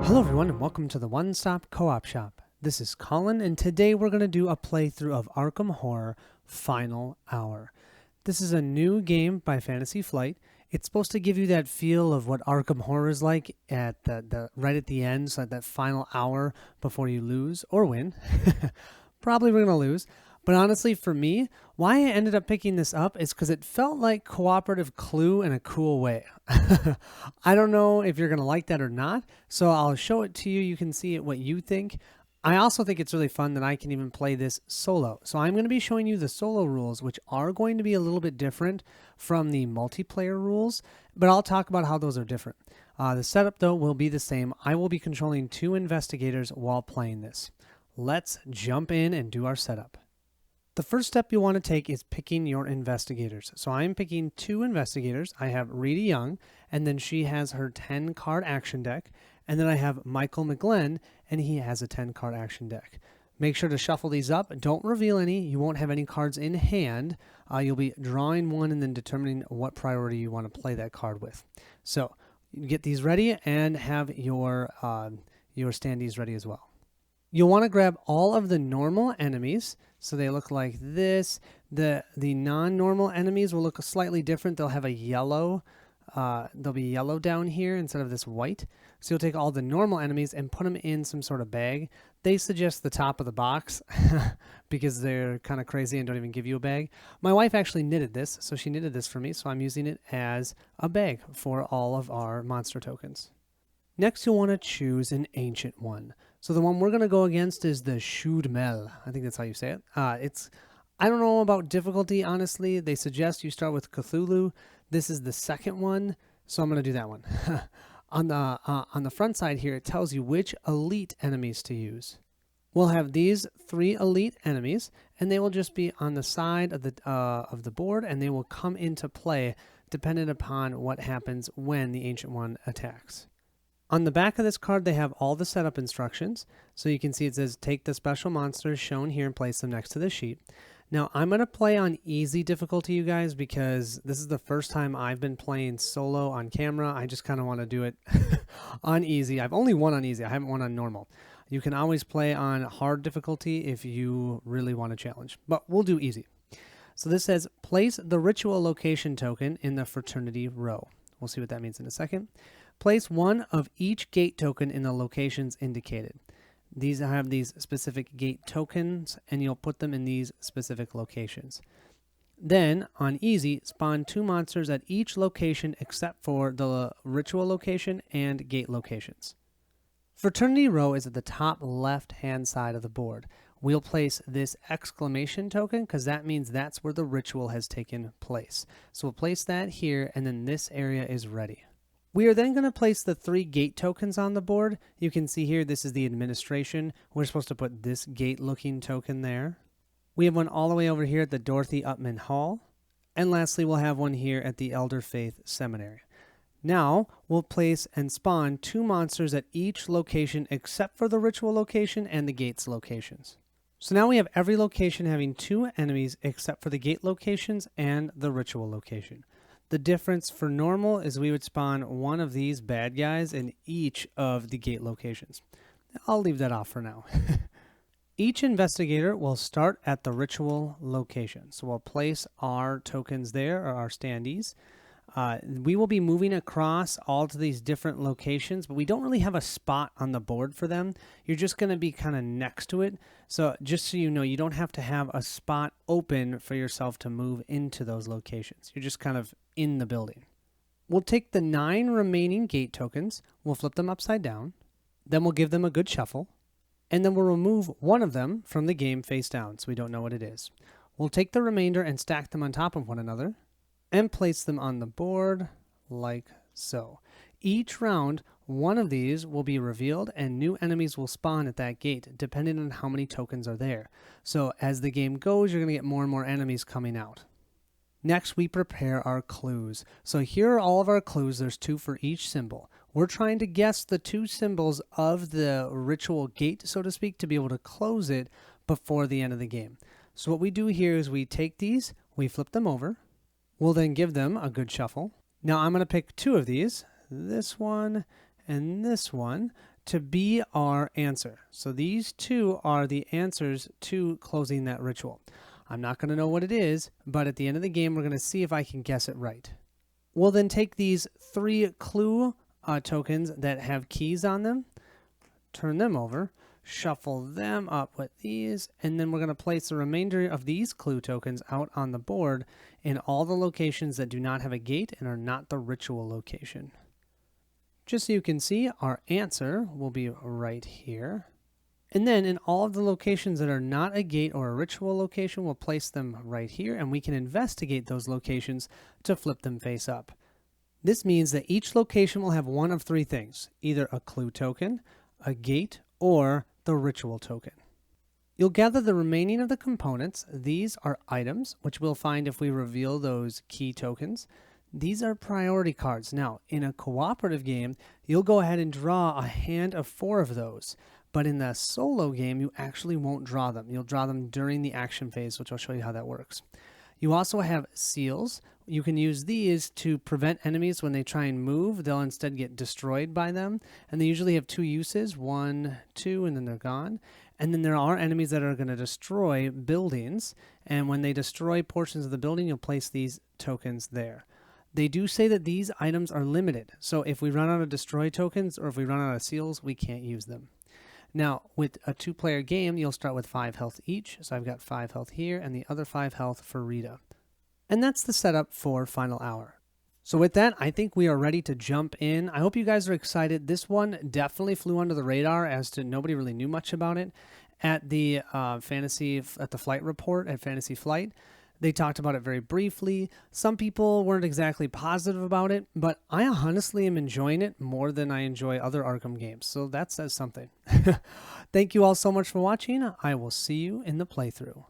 Hello everyone and welcome to the One Stop Co-op Shop. This is Colin and today we're going to do a playthrough of Arkham Horror Final Hour. This is a new game by Fantasy Flight. It's supposed to give you that feel of what Arkham Horror is like at the right at the end, so that final hour before you lose or win. Probably we're going to lose. But honestly, for me, why I ended up picking this up is because it felt like cooperative Clue in a cool way. I don't know if you're going to like that or not, so I'll show it to you. You can see it, what you think. I also think it's really fun that I can even play this solo. So I'm going to be showing you the solo rules, which are going to be a little bit different from the multiplayer rules, but I'll talk about how those are different. The setup, though, will be the same. I will be controlling 2 investigators while playing this. Let's jump in and do our setup. The first step you want to take is picking your investigators. So I'm picking 2 investigators. I have Rita Young, and then she has her 10-card action deck. And then I have Michael McGlenn, and he has a 10-card action deck. Make sure to shuffle these up. Don't reveal any. You won't have any cards in hand. You'll be drawing one and then determining what priority you want to play that card with. So you get these ready and have your standees ready as well. You'll want to grab all of the normal enemies. So they look like this. The non-normal enemies will look slightly different. They'll have a yellow. They'll be yellow down here instead of this white. So you'll take all the normal enemies and put them in some sort of bag. They suggest the top of the box because they're kind of crazy and don't even give you a bag. My wife actually knitted this, so she knitted this for me. So I'm using it as a bag for all of our monster tokens. Next, you'll want to choose an ancient one. So the one we're going to go against is the Shudmel. I think that's how you say it. I don't know about difficulty, honestly. They suggest you start with Cthulhu. This is the second one, so I'm going to do that one. On the front side here, it tells you which elite enemies to use. We'll have these 3 elite enemies, and they will just be on the side of the board, and they will come into play dependent upon what happens when the Ancient One attacks. On the back of this card, they have all the setup instructions. So you can see it says, take the special monsters shown here and place them next to the sheet. Now, I'm going to play on easy difficulty, you guys, because this is the first time I've been playing solo on camera. I just kind of want to do it on easy. I've only won on easy. I haven't won on normal. You can always play on hard difficulty if you really want a challenge, but we'll do easy. So this says, place the ritual location token in the fraternity row. We'll see what that means in a second. Place one of each gate token in the locations indicated. These have these specific gate tokens, and you'll put them in these specific locations. Then, on easy, spawn 2 monsters at each location except for the ritual location and gate locations. Fraternity row is at the top left-hand side of the board. We'll place this exclamation token because that means that's where the ritual has taken place. So we'll place that here, and then this area is ready. We are then going to place the 3 gate tokens on the board. You can see here, this is the administration. We're supposed to put this gate-looking token there. We have one all the way over here at the Dorothy Upman Hall. And lastly, we'll have one here at the Elder Faith Seminary. Now, we'll place and spawn 2 monsters at each location except for the ritual location and the gates locations. So now we have every location having 2 enemies except for the gate locations and the ritual location. The difference for normal is we would spawn one of these bad guys in each of the gate locations. I'll leave that off for now. Each investigator will start at the ritual location. So we'll place our tokens there, or our standees. We will be moving across all to these different locations, but we don't really have a spot on the board for them. You're just going to be kind of next to it. So just so you know, you don't have to have a spot open for yourself to move into those locations. You're just kind of in the building. We'll take the 9 remaining gate tokens, we'll flip them upside down, then we'll give them a good shuffle, and then we'll remove one of them from the game face down so we don't know what it is. We'll take the remainder and stack them on top of one another, and place them on the board like so. Each round, one of these will be revealed and new enemies will spawn at that gate depending on how many tokens are there. So as the game goes, you're going to get more and more enemies coming out. Next, we prepare our clues. So here are all of our clues. There's 2 for each symbol. We're trying to guess the 2 symbols of the ritual gate, so to speak, to be able to close it before the end of the game. So what we do here is we take these, we flip them over. We'll then give them a good shuffle. Now I'm going to pick 2 of these, this one and this one. to be our answer. So these two are the answers to closing that ritual. I'm not going to know what it is, but at the end of the game, we're going to see if I can guess it right. We'll then take these 3 clue tokens that have keys on them, turn them over, shuffle them up with these, and then we're going to place the remainder of these clue tokens out on the board in all the locations that do not have a gate and are not the ritual location. Just so you can see, our answer will be right here. And then in all of the locations that are not a gate or a ritual location, we'll place them right here, and we can investigate those locations to flip them face up. This means that each location will have one of 3 things, either a clue token, a gate, or the ritual token. You'll gather the remaining of the components. These are items, which we'll find if we reveal those key tokens. These are priority cards. Now, in a cooperative game, you'll go ahead and draw a hand of 4 of those. But in the solo game, you actually won't draw them. You'll draw them during the action phase, which I'll show you how that works. You also have seals. You can use these to prevent enemies when they try and move. They'll instead get destroyed by them. And they usually have 2 uses, 1, 2, and then they're gone. And then there are enemies that are going to destroy buildings. And when they destroy portions of the building, you'll place these tokens there. They do say that these items are limited. So if we run out of destroy tokens or if we run out of seals, we can't use them. Now, with a 2-player game, you'll start with 5 health each. So I've got 5 health here and the other 5 health for Rita. And that's the setup for Final Hour. So with that, I think we are ready to jump in. I hope you guys are excited. This one definitely flew under the radar as to nobody really knew much about it. At the flight report at Fantasy Flight, they talked about it very briefly. Some people weren't exactly positive about it, but I honestly am enjoying it more than I enjoy other Arkham games. So that says something. Thank you all so much for watching. I will see you in the playthrough.